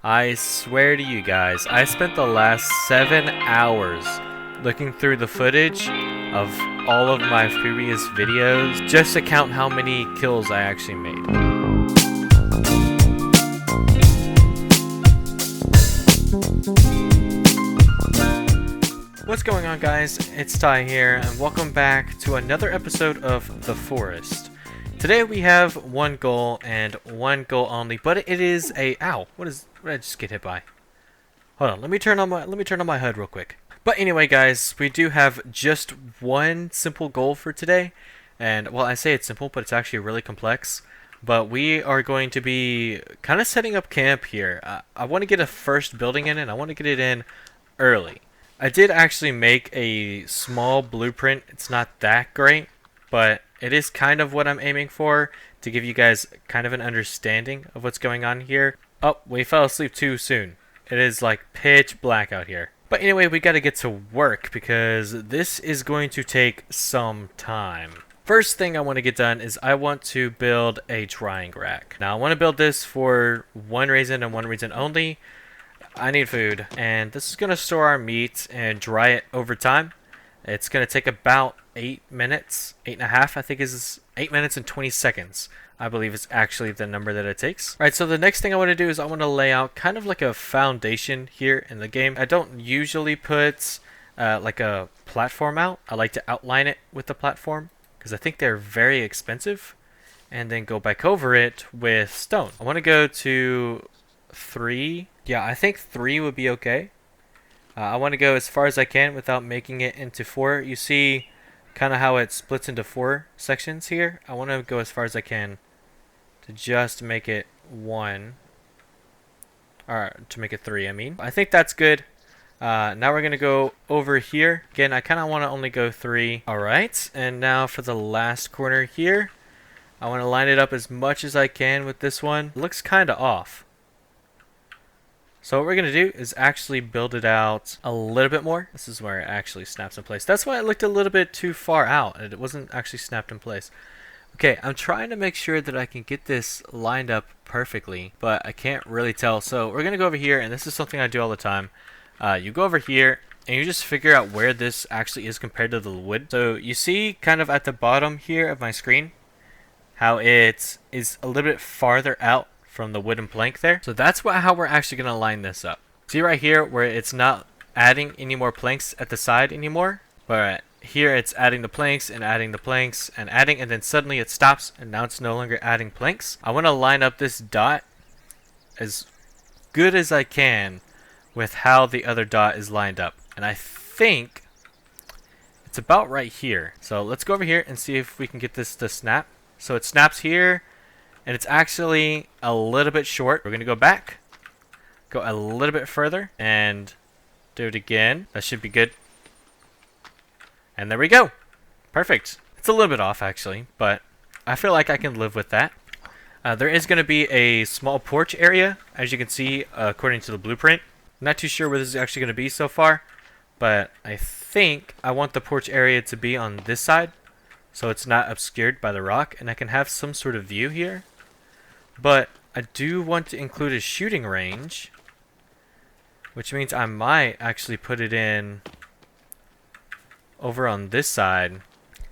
I swear to you guys, I spent the last 7 hours looking through the footage of all of my previous videos just to count how many kills I actually made. What's going on, guys? It's Ty here, and welcome back to another episode of The Forest. Today we have one goal and one goal only, but it is a ow. What did I just get hit by? Hold on, let me turn on my HUD real quick. But anyway, guys, we do have just one simple goal for today, and well, I say it's simple, but it's actually really complex. But we are going to be kind of setting up camp here. I want to get a first building in, and I want to get it in early. I did actually make a small blueprint. It's not that great, but it is kind of what I'm aiming for to give you guys kind of an understanding of what's going on here. Oh, we fell asleep too soon. It is like pitch black out here. But anyway, we got to get to work because this is going to take some time. First thing I want to get done is I want to build a drying rack. Now I want to build this for one reason and one reason only. I need food, and this is going to store our meat and dry it over time. It's going to take about 8 minutes, 8.5 I think is 8 minutes and 20 seconds. I believe is actually the number that it takes. Alright, so the next thing I want to do is I want to lay out kind of like a foundation here in the game. I don't usually put like a platform out. I like to outline it with the platform because I think they're very expensive, and then go back over it with stone. I want to go to 3. Yeah, I think 3 would be okay. I want to go as far as I can without making it into 4. You see kind of how it splits into 4 sections here. I want to go as far as I can to just make it 1. Or to make it 3, I mean. I think that's good. Now we're going to go over here. Again, I kind of want to only go 3. Alright, and now for the last corner here. I want to line it up as much as I can with this one. It looks kind of off. So what we're going to do is actually build it out a little bit more. This is where it actually snaps in place. That's why it looked a little bit too far out, and it wasn't actually snapped in place. Okay, I'm trying to make sure that I can get this lined up perfectly, but I can't really tell. So we're going to go over here, and this is something I do all the time. You go over here, and you just figure out where this actually is compared to the wood. So you see kind of at the bottom here of my screen how it is a little bit farther out from the wooden plank there. So that's how we're actually going to line this up. See right here where it's not adding any more planks at the side anymore, but here it's adding the planks and adding the planks and adding, and then suddenly it stops and now it's no longer adding planks. I want to line up this dot as good as I can with how the other dot is lined up, and I think it's about right here. So let's go over here and see if we can get this to snap. So it snaps here, and it's actually a little bit short. We're going to go back, go a little bit further, and do it again. That should be good. And there we go. Perfect. It's a little bit off, actually, but I feel like I can live with that. There is going to be a small porch area, as you can see, according to the blueprint. I'm not too sure where this is actually going to be so far, but I think I want the porch area to be on this side, so it's not obscured by the rock, and I can have some sort of view here. But I do want to include a shooting range, which means I might actually put it in over on this side.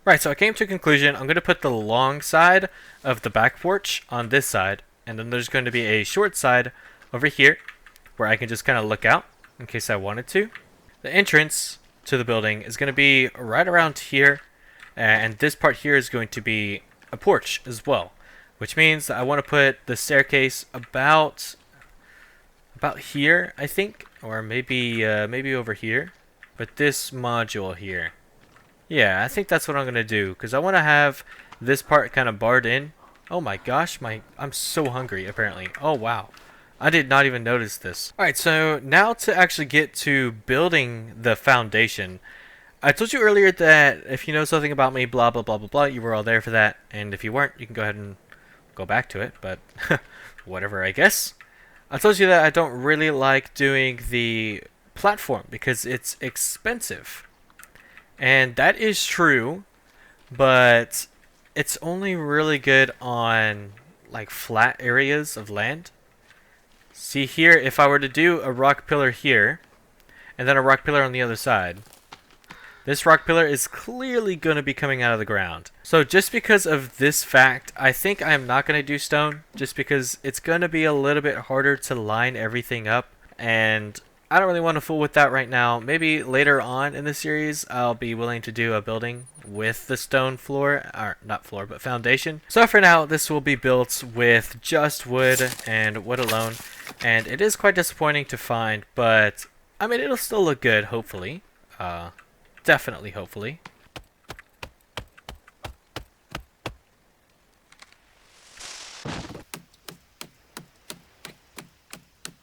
Right, so I came to a conclusion. I'm going to put the long side of the back porch on this side, and then there's going to be a short side over here where I can just kind of look out in case I wanted to. The entrance to the building is going to be right around here, and this part here is going to be a porch as well. Which means that I want to put the staircase about here, I think, or maybe over here. But this module here, yeah, I think that's what I'm gonna do because I want to have this part kind of barred in. Oh my gosh, I'm so hungry apparently. Oh wow, I did not even notice this. All right, so now to actually get to building the foundation. I told you earlier that if you know something about me, blah blah blah blah blah, you were all there for that, and if you weren't, you can go ahead and go back to it, but whatever, I guess. I told you that I don't really like doing the platform because it's expensive. And that is true, but it's only really good on like flat areas of land. see here, if I were to do a rock pillar here, and then a rock pillar on the other side, this rock pillar is clearly going to be coming out of the ground. So just because of this fact, I think I'm not going to do stone, just because it's going to be a little bit harder to line everything up, and I don't really want to fool with that right now. Maybe later on in the series, I'll be willing to do a building with the stone floor, or not floor, but foundation. So for now, this will be built with just wood and wood alone, and it is quite disappointing to find, but I mean, it'll still look good, hopefully. Definitely, hopefully.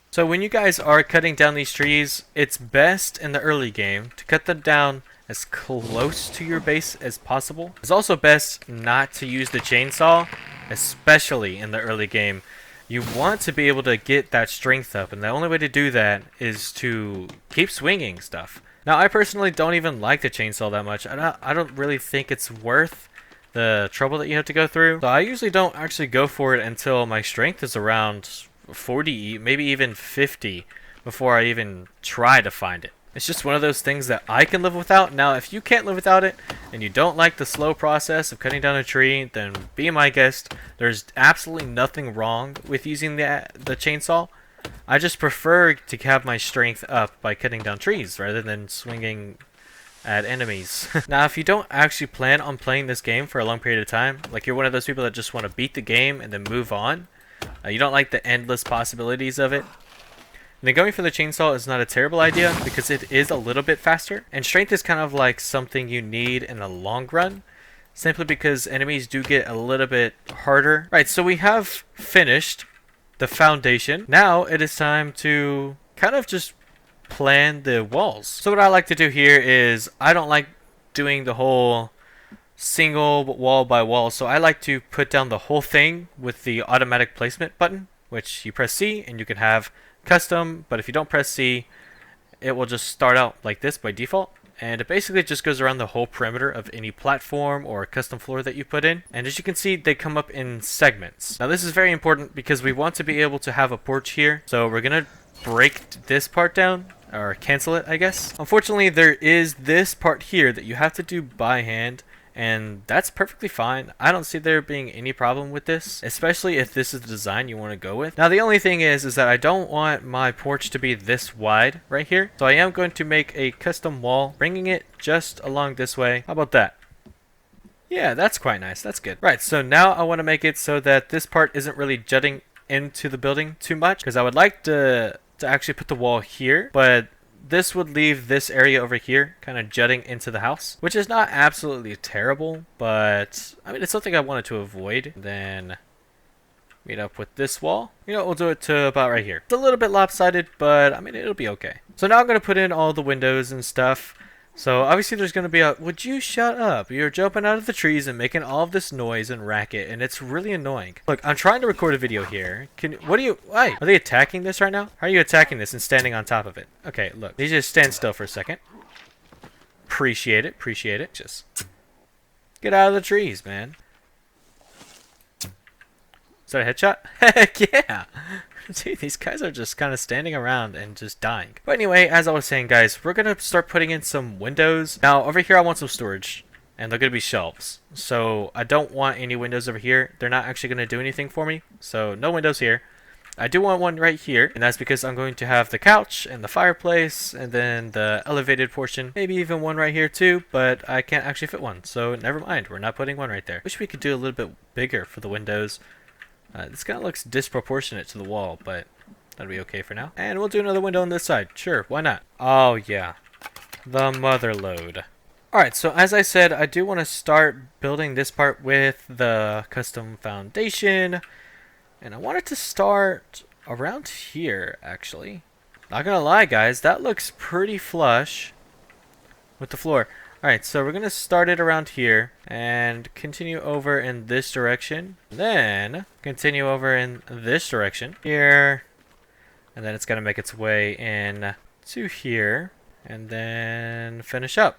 So when you guys are cutting down these trees, it's best in the early game to cut them down as close to your base as possible. It's also best not to use the chainsaw, especially in the early game. You want to be able to get that strength up, and the only way to do that is to keep swinging stuff. Now, I personally don't even like the chainsaw that much. I don't really think it's worth the trouble that you have to go through. So I usually don't actually go for it until my strength is around 40, maybe even 50, before I even try to find it. It's just one of those things that I can live without. Now, if you can't live without it, and you don't like the slow process of cutting down a tree, then be my guest. There's absolutely nothing wrong with using the chainsaw. I just prefer to have my strength up by cutting down trees rather than swinging at enemies. Now, if you don't actually plan on playing this game for a long period of time, like you're one of those people that just want to beat the game and then move on, you don't like the endless possibilities of it, then going for the chainsaw is not a terrible idea because it is a little bit faster, and strength is kind of like something you need in the long run, simply because enemies do get a little bit harder. Right, so we have finished the foundation. Now it is time to kind of just plan the walls. So what I like to do here is, I don't like doing the whole single wall by wall, so I like to put down the whole thing with the automatic placement button, which you press C and you can have custom, but if you don't press C, it will just start out like this by default, and it basically just goes around the whole perimeter of any platform or custom floor that you put in. And as you can see, they come up in segments. Now this is very important because we want to be able to have a porch here, so we're gonna break this part down, or cancel it, I guess. Unfortunately, there is this part here that you have to do by hand, and that's perfectly fine. I don't see there being any problem with this, especially if this is the design you want to go with. Now the only thing is that I don't want my porch to be this wide right here, so I am going to make a custom wall, bringing it just along this way. How about that? Yeah, that's quite nice. That's good. Right, so now I want to make it so that this part isn't really jutting into the building too much, because I would like to actually put the wall here, but this would leave this area over here kind of jutting into the house, which is not absolutely terrible, but I mean, it's something I wanted to avoid. Then meet up with this wall. You know, we'll do it to about right here. It's a little bit lopsided, but I mean, it'll be okay. So now I'm going to put in all the windows and stuff. So obviously there's going to be a, would you shut up? You're jumping out of the trees and making all of this noise and racket, and it's really annoying. Look, I'm trying to record a video here. Why? Are they attacking this right now? How are you attacking this and standing on top of it? Okay, look. They just stand still for a second. Appreciate it, appreciate it. Just get out of the trees, man. Is that a headshot? Heck yeah! Dude, these guys are just kind of standing around and just dying. But anyway, as I was saying, guys, we're going to start putting in some windows. Now, over here I want some storage, and they're going to be shelves. So I don't want any windows over here. They're not actually going to do anything for me. So no windows here. I do want one right here, and that's because I'm going to have the couch and the fireplace, and then the elevated portion. Maybe even one right here too, but I can't actually fit one. So never mind, we're not putting one right there. Wish we could do a little bit bigger for the windows. This kind of looks disproportionate to the wall, but that'll be okay for now. And we'll do another window on this side. Sure, why not? Oh, yeah. The mother load. Alright, so as I said, I do want to start building this part with the custom foundation. And I want it to start around here, actually. Not gonna lie, guys, that looks pretty flush with the floor. Alright, so we're going to start it around here and continue over in this direction. Then continue over in this direction here. And then it's going to make its way in to here. And then finish up.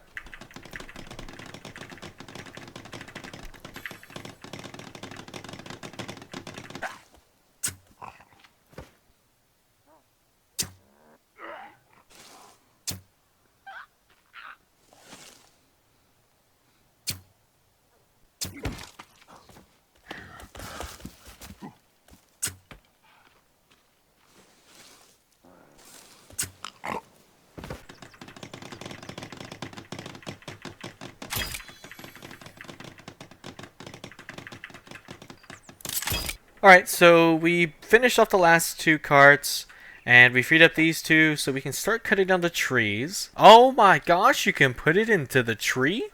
Alright, so we finished off the last two carts, and we freed up these two, so we can start cutting down the trees. Oh my gosh, you can put it into the tree?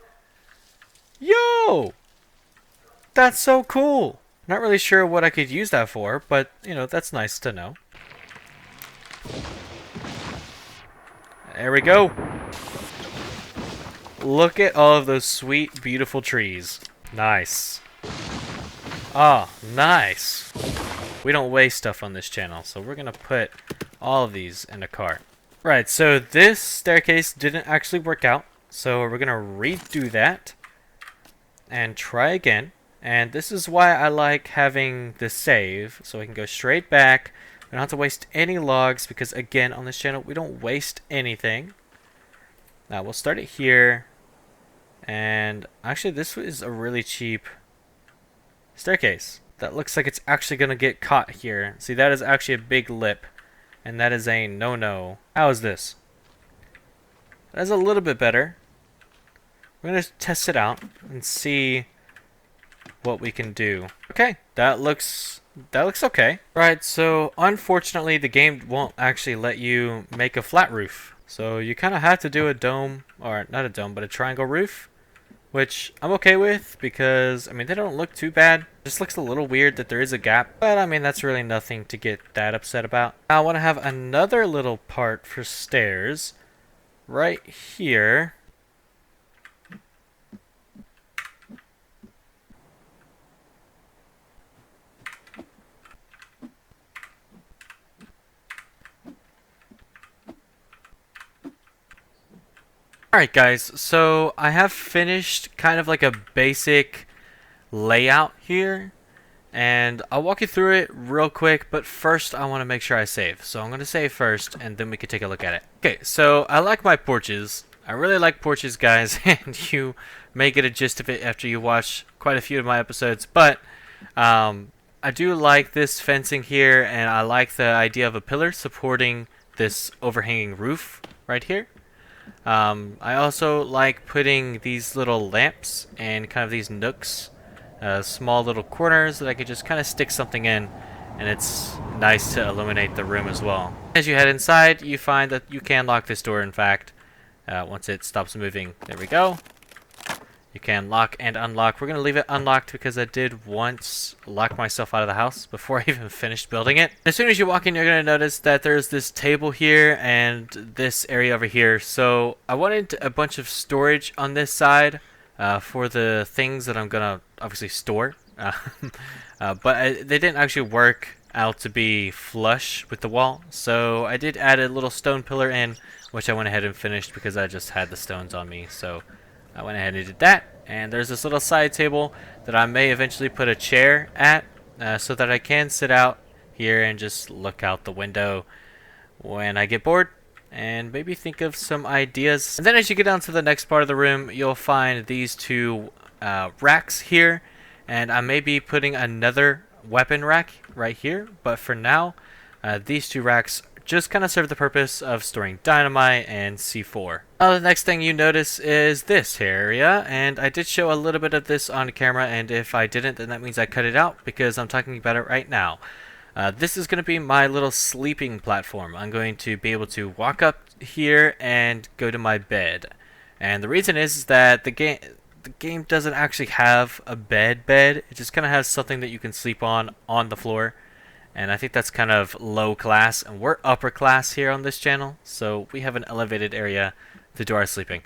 Yo! That's so cool! Not really sure what I could use that for, but, you know, that's nice to know. There we go! Look at all of those sweet, beautiful trees. Nice. Ah, nice! We don't waste stuff on this channel, so we're gonna put all of these in a cart. Right, so this staircase didn't actually work out, so we're gonna redo that and try again. And this is why I like having the save, so we can go straight back. We don't have to waste any logs, because again, on this channel, we don't waste anything. Now, we'll start it here. And actually, this is a really cheap staircase. That looks like it's actually going to get caught here. See, that is actually a big lip. And that is a no-no. How is this? That is a little bit better. We're going to test it out and see what we can do. Okay, that looks okay. Right, so unfortunately the game won't actually let you make a flat roof. So you kind of have to do a dome, or not a dome, but a triangle roof. Which I'm okay with because, I mean, they don't look too bad. It just looks a little weird that there is a gap. But, I mean, that's really nothing to get that upset about. Now, I want to have another little part for stairs right here. Alright guys, so I have finished kind of like a basic layout here, and I'll walk you through it real quick, but first I want to make sure I save. So I'm going to save first, and then we can take a look at it. Okay, so I like my porches. I really like porches, guys, and you may get a gist of it after you watch quite a few of my episodes, but I do like this fencing here, and I like the idea of a pillar supporting this overhanging roof right here. I also like putting these little lamps and kind of these nooks, small little corners that I could just kind of stick something in, and it's nice to illuminate the room as well. As you head inside, you find that you can lock this door, in fact, once it stops moving. There we go. You can lock and unlock. We're going to leave it unlocked because I did once lock myself out of the house before I even finished building it. As soon as you walk in, you're going to notice that there's this table here and this area over here. So I wanted a bunch of storage on this side for the things that I'm going to obviously store. But they didn't actually work out to be flush with the wall. So I did add a little stone pillar in, which I went ahead and finished because I just had the stones on me. So I went ahead and did that, and there's this little side table that I may eventually put a chair at so that I can sit out here and just look out the window when I get bored and maybe think of some ideas. And then as you get down to the next part of the room, you'll find these two racks here, and I may be putting another weapon rack right here, but for now these two racks just kind of serve the purpose of storing dynamite and C4. The next thing you notice is this area, and I did show a little bit of this on camera, and if I didn't, then that means I cut it out because I'm talking about it right now. This is going to be my little sleeping platform. I'm going to be able to walk up here and go to my bed. And the reason is that the game doesn't actually have a bed. It just kind of has something that you can sleep on the floor. And I think that's kind of low class, and we're upper class here on this channel, so we have an elevated area to do our sleeping.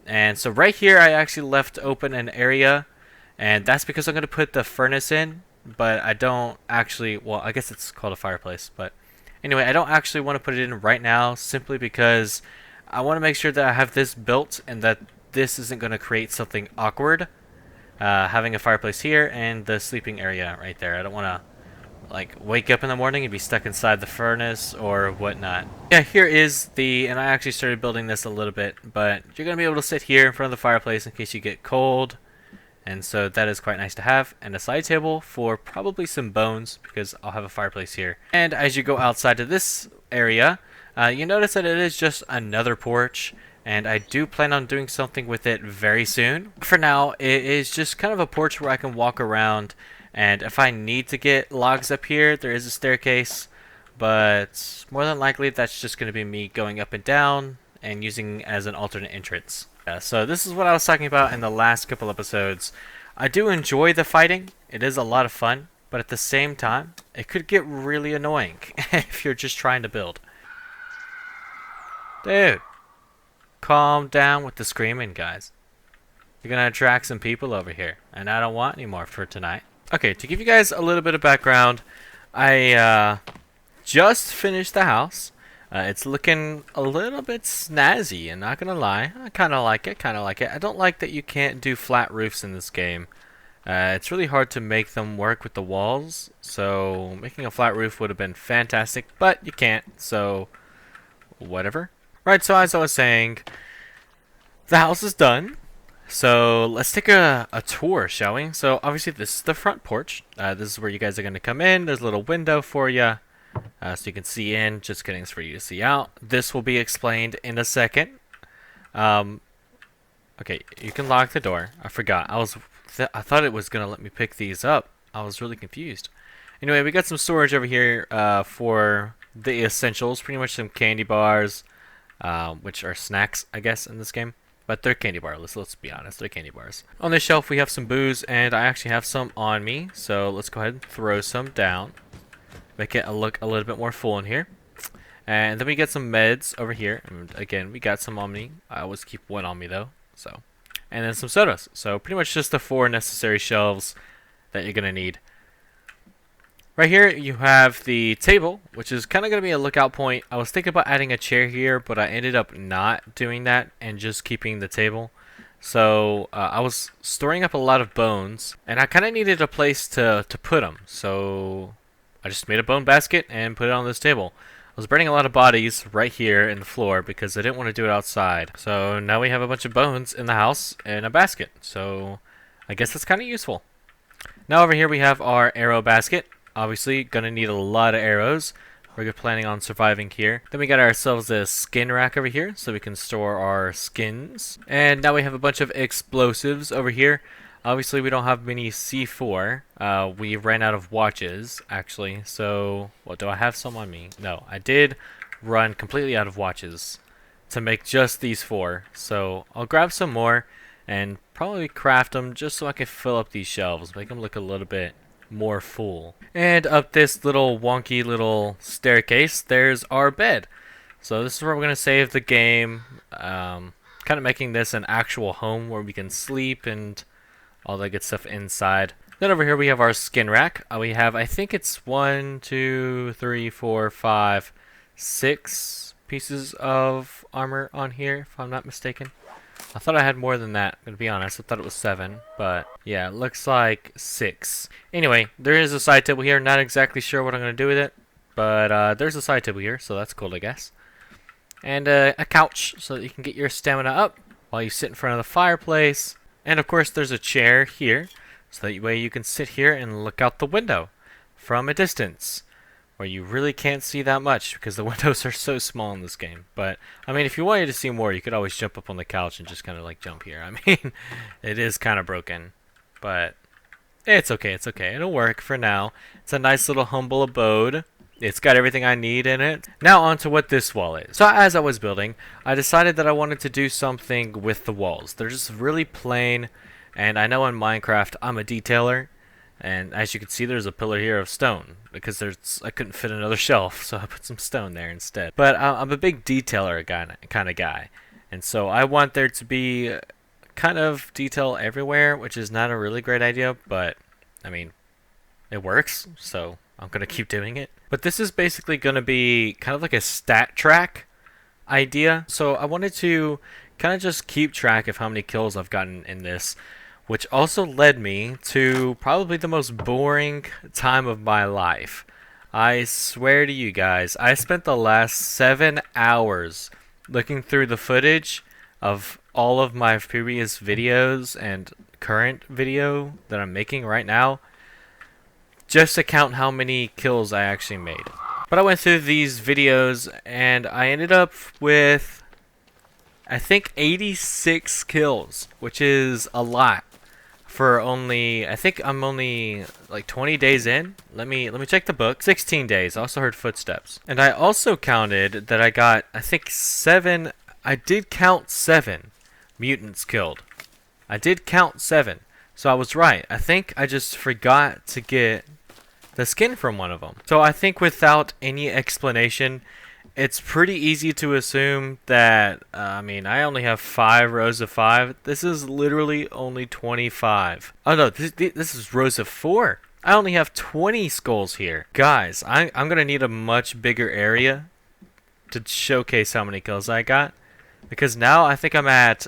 And so right here I actually left open an area, and that's because I'm going to put the furnace in, but I don't actually, well, I guess it's called a fireplace, but anyway, I don't actually want to put it in right now simply because I want to make sure that I have this built and that this isn't going to create something awkward, having a fireplace here and the sleeping area right there. I don't want to like wake up in the morning and be stuck inside the furnace or whatnot. Yeah, here is and I actually started building this a little bit, but you're going to be able to sit here in front of the fireplace in case you get cold, and so that is quite nice to have. And a side table for probably some bones because I'll have a fireplace here. And as you go outside to this area, you notice that it is just another porch, and I do plan on doing something with it very soon. For now, it is just kind of a porch where I can walk around And if I need to get logs up here, there is a staircase, but more than likely that's just going to be me going up and down and using as an alternate entrance. So this is what I was talking about in the last couple episodes. I do enjoy the fighting. It is a lot of fun, but at the same time, it could get really annoying if you're just trying to build. Dude, calm down with the screaming, guys. You're gonna attract some people over here, and I don't want any more for tonight. Okay, to give you guys a little bit of background, I just finished the house. It's looking a little bit snazzy, and not gonna lie, I kind of like it. I don't like that you can't do flat roofs in this game. It's really hard to make them work with the walls, so making a flat roof would have been fantastic, but you can't, so whatever. Right, so as I was saying, the house is done. So let's take a tour, shall we? So obviously this is the front porch. This is where you guys are going to come in. There's a little window for you, so you can see in. Just kidding, it's for you to see out. This will be explained in a second. Okay, you can lock the door. I forgot. I thought it was going to let me pick these up. I was really confused. Anyway, we got some storage over here for the essentials. Pretty much some candy bars, which are snacks, I guess, in this game. But they're candy bars. Let's be honest, they're candy bars. On this shelf, we have some booze, and I actually have some on me. So let's go ahead and throw some down. Make it look a little bit more full in here. And then we get some meds over here. And again, we got some on me. I always keep one on me, though. So, and then some sodas. So pretty much just the 4 necessary shelves that you're going to need. Right here, you have the table, which is kind of going to be a lookout point. I was thinking about adding a chair here, but I ended up not doing that and just keeping the table. So I was storing up a lot of bones, and I kind of needed a place to put them. So I just made a bone basket and put it on this table. I was burning a lot of bodies right here in the floor because I didn't want to do it outside. So now we have a bunch of bones in the house in a basket. So I guess that's kind of useful. Now over here we have our arrow basket. Obviously, gonna need a lot of arrows. We're planning on surviving here. Then we got ourselves a skin rack over here, so we can store our skins. And now we have a bunch of explosives over here. Obviously, we don't have many C4. We ran out of watches, actually. So, well, do I have some on me? No, I did run completely out of watches to make just these 4. So, I'll grab some more and probably craft them just so I can fill up these shelves, make them look a little bit more full. And up this little wonky little staircase, there's our bed. So this is where we're going to save the game, kind of making this an actual home where we can sleep and all that good stuff inside. Then over here we have our skin rack. We have, I think it's 1, 2, 3, 4, 5, 6 pieces of armor on here, if I'm not mistaken. I thought I had more than that, to be honest. I thought it was 7, but yeah, it looks like 6. Anyway, there is a side table here. Not exactly sure what I'm going to do with it, but there's a side table here, so that's cool, I guess. And a couch so that you can get your stamina up while you sit in front of the fireplace. And of course, there's a chair here, so that way you can sit here and look out the window from a distance, where you really can't see that much because the windows are so small in this game. But I mean, if you wanted to see more, you could always jump up on the couch and just kind of like jump here. I mean, it is kind of broken, but it's okay. It's okay. It'll work for now. It's a nice little humble abode. It's got everything I need in it. Now on to what this wall is. So as I was building, I decided that I wanted to do something with the walls. They're just really plain, and I know in Minecraft I'm a detailer. And as you can see, there's a pillar here of stone because I couldn't fit another shelf, so I put some stone there instead. But I'm a big detailer kind of guy, and so I want there to be kind of detail everywhere, which is not a really great idea, but I mean, it works, so I'm gonna keep doing it. But this is basically gonna be kind of like a stat track idea. So I wanted to kind of just keep track of how many kills I've gotten in this, which also led me to probably the most boring time of my life. I swear to you guys, I spent the last 7 hours looking through the footage of all of my previous videos and current video that I'm making right now, just to count how many kills I actually made. But I went through these videos and I ended up with, I think, 86 kills, which is a lot for only, I think I'm only like 20 days in. Let me check the book. 16 days. I also heard footsteps. And I also counted that I got, I think 7, I did count 7 mutants killed. I did count 7. So I was right. I think I just forgot to get the skin from one of them. So I think without any explanation, it's pretty easy to assume that, I mean, I only have 5 rows of 5. This is literally only 25. Oh no, this is rows of 4. I only have 20 skulls here. Guys, I'm going to need a much bigger area to showcase how many kills I got. Because now I think I'm at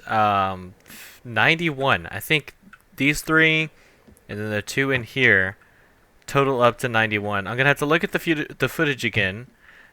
91. I think these 3 and then the 2 in here total up to 91. I'm going to have to look at the footage again.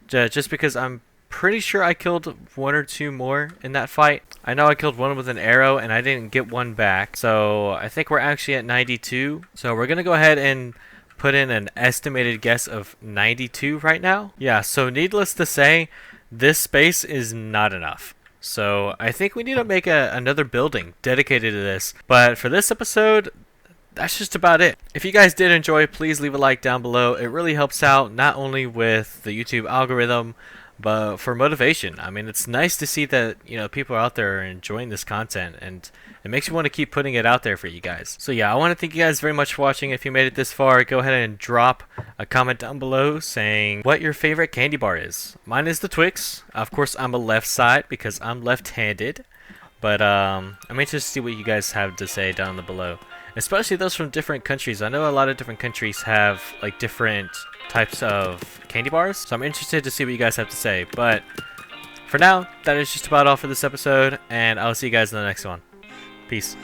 Just because I'm pretty sure I killed 1 or 2 more in that fight. I know I killed 1 with an arrow and I didn't get 1 back. So I think we're actually at 92. So we're going to go ahead and put in an estimated guess of 92 right now. Yeah, so needless to say, this space is not enough. So I think we need to make another building dedicated to this. But for this episode, that's just about it. If you guys did enjoy, please leave a like down below. It really helps out not only with the YouTube algorithm, but for motivation. I mean, it's nice to see that, you know, people out there are enjoying this content, and it makes me want to keep putting it out there for you guys. So yeah, I want to thank you guys very much for watching. If you made it this far, go ahead and drop a comment down below saying what your favorite candy bar is. Mine is the Twix. Of course, I'm a left side because I'm left-handed. But I'm interested to see what you guys have to say down below. Especially those from different countries. I know a lot of different countries have like different types of candy bars, so I'm interested to see what you guys have to say. But for now, that is just about all for this episode, and I'll see you guys in the next one. Peace.